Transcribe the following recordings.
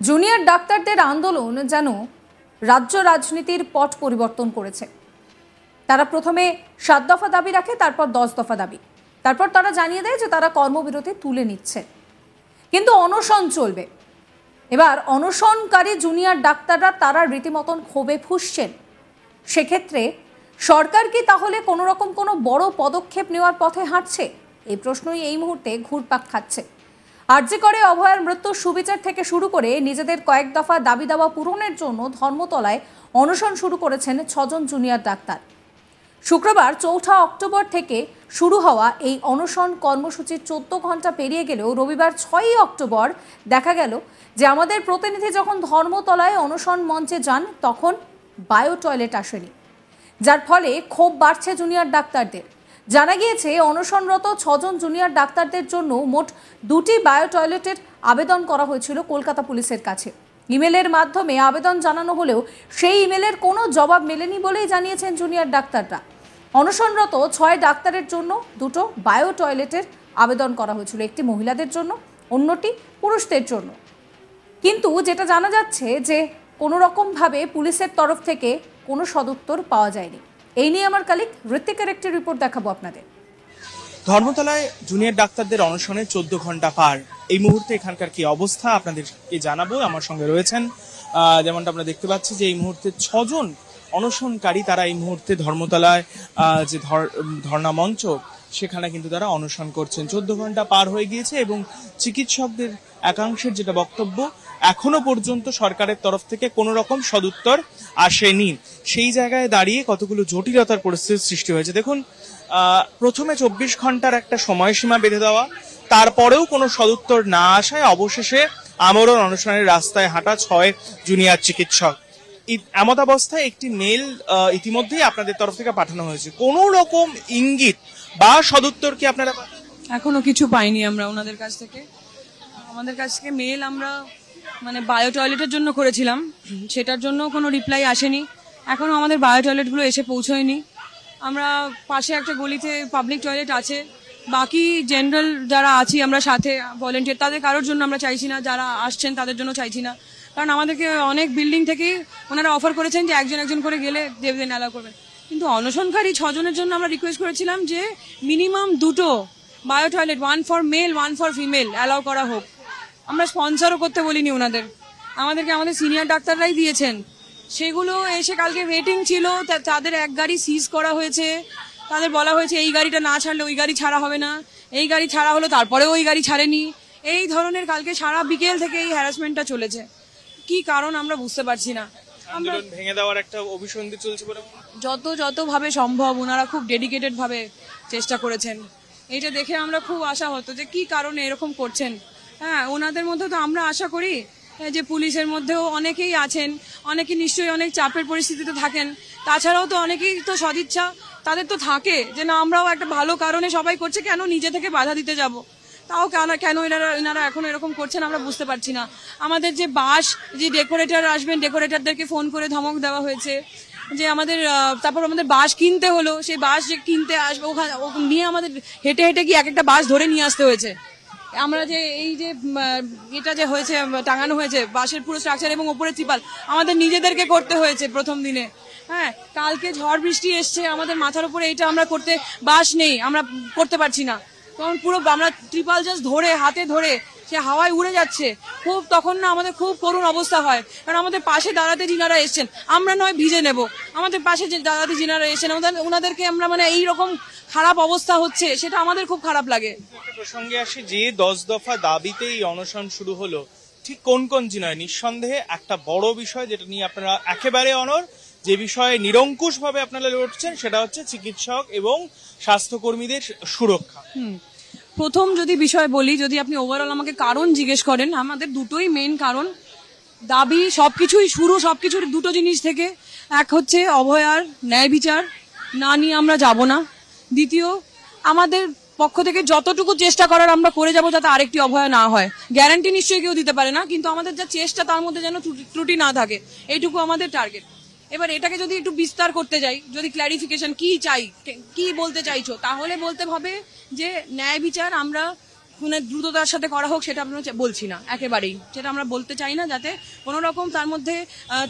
Junior ডাক্তারদের আন্দোলন যেন রাজ্য রাজনীতির পট পরিবর্তন করেছে। তারা প্রথমে 7 দফা দাবি রাখে, তারপর 10 দফা দাবি, তারপর তারা জানিয়ে দেয় যে তারা কর্মবিরতি তুলে নিচ্ছে, কিন্তু অনশন চলবে। এবার অনশনকারী জুনিয়র ডাক্তাররা তারা রীতিমতন ক্ষোভে ফুঁসছেন। সেক্ষেত্রে সরকার কি তাহলে কোনো রকম কোনো বড় পদক্ষেপ নেওয়ার পথে হাঁটছে? এই প্রশ্নই এই মুহূর্তে ঘুরপাক খাচ্ছে। আরজি করে অভয়ার মৃত্যুর সুবিচার থেকে শুরু করে নিজেদের কয়েক দফা দাবি দাওয়া পূরণের জন্য ধর্মতলায় অনশন শুরু করেছেন 6 জন জুনিয়র ডাক্তার। শুক্রবার 4 অক্টোবর থেকে শুরু হওয়া এই অনশন কর্মসূচির 14 ঘন্টা পেরিয়ে গেলেও রবিবার 6 অক্টোবর দেখা গেল যে আমাদের প্রতিনিধি যখন ধর্মতলায় অনশন মঞ্চে যান তখন বায়ো টয়লেট আসেনি, যার ফলে ক্ষোভ বাড়ছে জুনিয়র ডাক্তারদের। জানা গিয়েছে অনশনরত 6 জন জুনিয়র ডাক্তারদের জন্য মোট 2টি বায়ো টয়লেটের আবেদন করা হয়েছিল কলকাতা পুলিশের কাছে। ইমেলের মাধ্যমে আবেদন জানানো হলেও সেই ইমেলের কোনো জবাব মেলেনি বলেই জানিয়েছেন জুনিয়র ডাক্তাররা। অনশনরত 6 ডাক্তারের জন্য 2টো বায়ো টয়লেটের আবেদন করা হয়েছিল, একটি মহিলাদের জন্য, অন্যটি পুরুষদের জন্য। কিন্তু যেটা জানা যাচ্ছে যে কোনো রকমভাবে পুলিশের তরফ থেকে কোনো সদুত্তর পাওয়া যায়নি। এই নিয়ে আমার কালিক ঋত্বিকের একটি রিপোর্ট দেখাবো আপনাদের। ধর্মতলায় জুনিয়র ডাক্তারদের অনশনে 14 ঘন্টা পার। এই মুহূর্তে এখানকার কি অবস্থা আপনাদেরকে জানাবো। আমার সঙ্গে রয়েছেন, যেমনটা আমরা দেখতে পাচ্ছি যে এই মুহূর্তে 6 জন অনশনকারী তারা এই মুহূর্তে ধর্মতলায় যে ধর্ণা মঞ্চ সেখানে কিন্তু তারা অনশন করছেন। 14 ঘন্টা পার হয়ে গিয়েছে এবং চিকিৎসকদের একাংশের যেটা বক্তব্য, এখনো পর্যন্ত সরকারের তরফ থেকে কোনো রকম সদুত্তর আসেনি। সেই জায়গায় দাঁড়িয়ে কতগুলো জটিলতার পরিস্থিতির সৃষ্টি হয়েছে। দেখুন, প্রথমে 24 ঘন্টার একটা সময়সীমা বেঁধে দেওয়া, তারপরেও কোনো সদুত্তর না আসায় অবশেষে আমরণ অনশনের রাস্তায় হাঁটা 6 জুনিয়র চিকিৎসক। এমতাবস্থায় একটি মেল ইতিমধ্যেই আপনাদের তরফ থেকে পাঠানো হয়েছে। কোনো রকম ইঙ্গিত বা সদুত্তর কি আপনারা? এখনো কিছু পাইনি আমরা ওনাদের কাছ থেকে। আমাদের কাছ থেকে মেল আমরা বায়ো টয়লেটের জন্য করেছিলাম, সেটার জন্য কোনো রিপ্লাই আসেনি। এখনো আমাদের বায়ো টয়লেটগুলো এসে পৌঁছয়নি। আমরা পাশে একটা গলিতে পাবলিক টয়লেট আছে, বাকি জেনারেল যারা আছি আমরা সাথে ভলেন্টিয়ার, তাদের কারোর জন্য আমরা চাইছি না, যারা আসছেন তাদের জন্য চাইছি না। কারণ আমাদেরকে অনেক বিল্ডিং থেকে ওনারা অফার করেছেন যে একজন একজন করে গেলে দেবদেন অ্যালাউ করবেন, কিন্তু অনশনকারী 6 জনের জন্য আমরা রিকোয়েস্ট করেছিলাম যে মিনিমাম 2টো bio toilet, 1 for male 1 for female allow করা হোক। আমরা স্পন্সরও করতে বলিনি ওনাদের, আমাদেরকে আমাদের সিনিয়র ডাক্তাররাই দিয়েছেন। সেগুলো এসে কালকে ওয়েটিং ছিল, তাদের এক গাড়ি সিজ করা হয়েছে। তাদের বলা হয়েছে এই গাড়িটা না ছাড়লে ওই গাড়ি ছাড়া হবে না, এই গাড়ি ছাড়া হলো তারপরেও ওই গাড়ি ছাড়েনি। এই ধরনের কালকে সারা বিকেল থেকে এই হ্যারাসমেন্টটা চলেছে। কি কারণ আমরা বুঝতে পারছি না। আন্দোলন ভেঙে দেওয়ার একটা অভিসন্ধি চলছে বলে যত ভাবে সম্ভব ওনারা খুব ডেডিকেটেড ভাবে চেষ্টা করেছেন। এটা দেখে আমরা খুব আশা হতো যে কি কারণে এরকম করছেন। হ্যাঁ, ওনাদের মধ্যে তো আমরা আশা করি যে পুলিশের মধ্যেও অনেকেই আছেন, অনেকে নিশ্চয়ই অনেক চাপের পরিস্থিতিতে থাকেন। তাছাড়াও তো অনেকেই তো সদিচ্ছা তাদের তো থাকে যে না আমরাও একটা ভালো কারণে সবাই করছে, কেন নিজে থেকে বাধা দিতে যাব। তাও কেন এনারা এখন এরকম করছেন আমরা বুঝতে পারছি না। আমাদের যে বাস, যে ডেকোরেটর আসবেন, ডেকোরেটরদেরকে ফোন করে ধমক দেওয়া হয়েছে যে তারপর আমাদের বাস কিনতে হলো। সেই বাস যে কিনতে আসবে ওখানে নিয়ে আমাদের হেঁটে হেঁটে গিয়ে এক একটা বাস ধরে নিয়ে আসতে হয়েছে। আমরা যে এই যে এটা যে হয়েছে টাঙানো হয়েছে বাসের পুরো স্ট্রাকচার এবং ওপরে ত্রিপাল আমাদের নিজেদেরকে করতে হয়েছে প্রথম দিনে। হ্যাঁ, কালকে ঝড় বৃষ্টি এসছে, আমাদের মাথার উপরে এইটা আমরা করতে, বাস নেই, আমরা করতে পারছি না। তখন পুরো আমরা ত্রিপাল জাস্ট ধরে হাতে ধরে সে হাওয়ায় উড়ে যাচ্ছে। তখন না আমাদের খুব করুণ অবস্থা হয়, কারণ আমাদের পাশে দাঁড়াতে যিনারা এসছেন, আমরা নয় ভিজে নেব, আমাদের পাশে যে দাঁড়াতে যিনারা এসছেন ওনাদেরকে আমরা এইরকম খারাপ অবস্থা হচ্ছে, সেটা আমাদের খুব খারাপ লাগে। প্রসঙ্গে আসি, যে 10 দফা দাবিতেই অনশন শুরু হলো, ঠিক কোন কোন জিনিস? নিঃসন্দেহে একটা বড় বিষয় যেটা নিয়ে আপনারা একেবারে অনড়, যে বিষয়ে নিরঙ্কুশ ভাবে আপনারা লড়ছেন, সেটা হচ্ছে চিকিৎসক এবং স্বাস্থ্যকর্মীদের সুরক্ষা। প্রথম যদি বিষয় বলি, যদি আপনি ওভারঅল আমাকে কারণ জিজ্ঞেস করেন, আমাদের দুটোই মেন কারণ, দাবি সবকিছুই শুরু সবকিছুর 2টো জিনিস থেকে। এক হচ্ছে অভয়ার ন্যায় বিচার না নিয়ে আমরা যাব না। দ্বিতীয়, আমাদের পক্ষ থেকে যতটুকু চেষ্টা করার আমরা করে যাব যাতে আরেকটি অভয়া না হয়। গ্যারান্টি নিশ্চয়ই কেউ দিতে পারে না, কিন্তু আমাদের যা চেষ্টা তার মধ্যে যেন ত্রুটি না থাকে, এইটুকু আমাদের টার্গেট। এবার এটাকে যদি একটু বিস্তার করতে যাই, যদি ক্ল্যারিফিকেশন কি চাই, কি বলতে চাইছো, তাহলে বলতে হবে যে ন্যায় বিচার আমরা মানে দ্রুততার সাথে করা হোক সেটা আমরা বলছি না একেবারেই, সেটা আমরা বলতে চাই না, যাতে কোনো রকম তার মধ্যে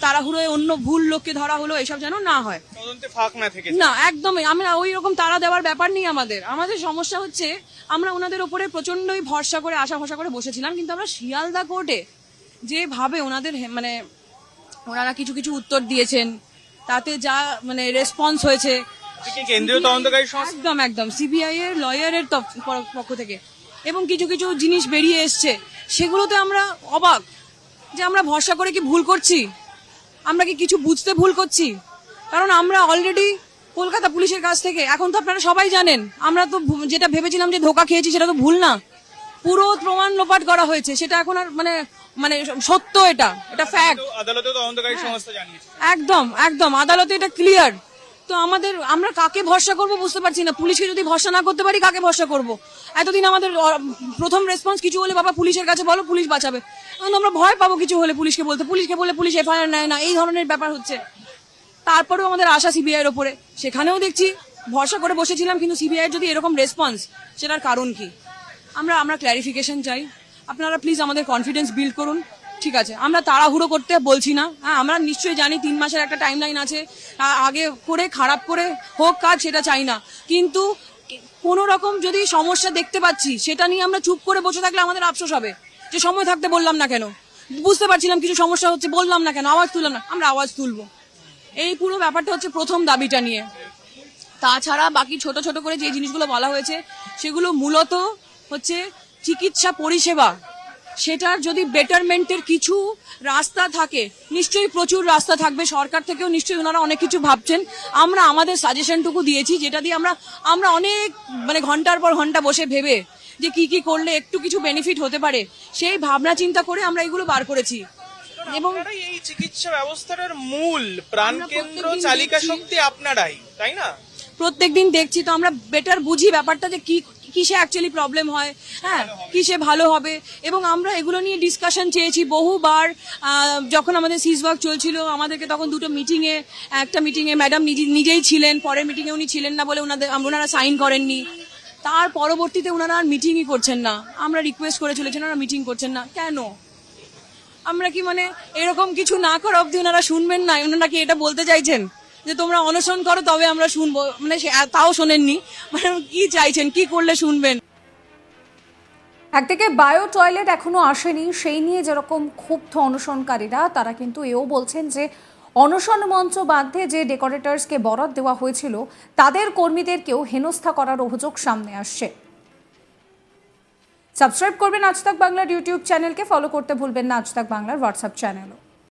তাড়াহুড়োয় অন্য ভুল লোককে ধরা হলো এসব যেন না হয়, তদন্তে ফাঁক না থেকে না একদমই। আমরা ওই রকম তাড়া দেওয়ার ব্যাপার নেই আমাদের সমস্যা হচ্ছে আমরা ওনাদের ওপরে প্রচন্ডই ভরসা করে আশা ভরসা করে বসেছিলাম, কিন্তু আমরা শিয়ালদা কোর্টে যেভাবে ওনাদের মানে ওনারা কিছু কিছু উত্তর দিয়েছেন তাতে যা মানে রেসপন্স হয়েছে কেন্দ্রীয় তদন্তকারী সংস্থা একদম একদম সিবিআই এর লয়ারের পক্ষ থেকে, এবং কিছু কিছু জিনিস বেরিয়ে এসছে সেগুলোতে আমরা অবাক যে আমরা ভরসা করে কি ভুল করছি, আমরা কি কিছু বুঝতে ভুল করছি। কারণ আমরা অলরেডি কলকাতা পুলিশের কাছ থেকে, এখন তো আপনারা সবাই জানেন, আমরা তো যেটা ভেবেছিলাম যে ধোকা খেয়েছি সেটা তো ভুল না, পুরো প্রমাণ লোপাট করা হয়েছে, সেটা এখন আর মানে মানে সত্য, এটা ফ্যাক্ট। আদালতে তদন্তকারী সংস্থা জানিয়েছে একদম একদম আদালতে এটা ক্লিয়ার। তো আমরা কাকে ভরসা করব বুঝতে পারছি না। পুলিশকে যদি ভরসা না করতে পারি কাকে ভরসা করব? এতদিন আমাদের প্রথম রেসপন্স কিছু হলে বাবা পুলিশের কাছে বলো, পুলিশ বাঁচাবে। এখন আমরা ভয় পাবো কিছু হলে পুলিশকে বলতে, পুলিশকে বলে পুলিশ এফআইআর নেয় না, এই ধরনের ব্যাপার হচ্ছে। তারপরেও আমাদের আশা সিবিআই এর উপরে, সেখানেও দেখছি ভরসা করে বসেছিলাম, কিন্তু সিবিআই যদি এরকম রেসপন্স, সেটার কারণ কি? আমরা ক্ল্যারিফিকেশন চাই। আপনারা প্লিজ আমাদের কনফিডেন্স বিল্ড করুন। ঠিক আছে, আমরা তাড়াহুড়ো করতে বলছি না, হ্যাঁ আমরা নিশ্চয়ই জানি 3 মাসের একটা টাইম লাইন আছে, আগে করে খারাপ করে হোক কাজ সেটা চাই না, কিন্তু কোন রকম যদি সমস্যা দেখতে পাচ্ছি সেটা নিয়ে আমরা চুপ করে বসে থাকলে আমাদের আফসোস হবে যে সময় থাকতে বললাম না কেন, বুঝতে পারছিলাম কিছু সমস্যা হচ্ছে বললাম না কেন, আওয়াজ তুললাম না। আমরা আওয়াজ তুলবো, এই পুরো ব্যাপারটা হচ্ছে প্রথম দাবিটা নিয়ে। তাছাড়া বাকি ছোট ছোট করে যে জিনিসগুলো বলা হয়েছে সেগুলো মূলত হচ্ছে চিকিৎসা পরিষেবা, সেটার যদি বেটারমেন্টের কিছু রাস্তা থাকে, নিশ্চয়ই প্রচুর রাস্তা থাকবে, সরকার থেকেও নিশ্চয়ই ওনারা অনেক কিছু ভাবছেন। আমরা আমাদের সাজেশনটুকু দিয়েছি, যেটা দিয়ে আমরা অনেক মানে ঘন্টার পর ঘন্টা বসে ভেবে যে কি কি করলে একটু কিছু বেনিফিট হতে পারে, সেই ভাবনা চিন্তা করে আমরা এগুলো বার করেছি। এবং এই চিকিৎসা ব্যবস্থার মূল প্রাণকেন্দ্র চালিকা শক্তি আপনারাই, তাই না? প্রত্যেকদিন দেখছি তো, আমরা বেটার বুঝি ব্যাপারটা যে কিসে অ্যাকচুয়ালি প্রবলেম হয়, হ্যাঁ কিসে ভালো হবে। এবং আমরা এগুলো নিয়ে ডিসকাশন চেয়েছি বহুবার। যখন আমাদের সিজওয়ার্ক চলছিল আমাদেরকে তখন একটা মিটিংয়ে ম্যাডাম নিজেই ছিলেন, পরের মিটিংয়ে উনি ছিলেন না বলে ওনারা সাইন করেননি। তার পরবর্তীতে ওনারা আর মিটিংই করছেন না। আমরা রিকোয়েস্ট করে চলেছেন, ওনারা মিটিং করছেন না কেন? আমরা কি মানে এরকম কিছু না করা অবধি ওনারা শুনবেন না? ওনারা কি এটা বলতে চাইছেন যে তোমরা অনশন করো তবে আমরা শুনবো? মানে তাও শোনেননি, মানে কি চাইছেন, কি করলে শুনবেন? একদিকে বায়ো টয়লেট এখনো আসেনি, সেই নিয়ে যেরকম ক্ষুব্ধ অনশনকারীরা, তারা কিন্তু এও বলছেন যে অনশন মঞ্চ বাঁধে যে ডেকোরেটরসকে বরাত দেওয়া হয়েছিল তাদের কর্মীদেরকেও হেনস্থা করার অভিযোগ সামনে আসছে। সাবস্ক্রাইব করবেন আজ তাক বাংলার ইউটিউব চ্যানেলকে, ফলো করতে ভুলবেন না আজ তাক বাংলার হোয়াটসঅ্যাপ চ্যানেলও।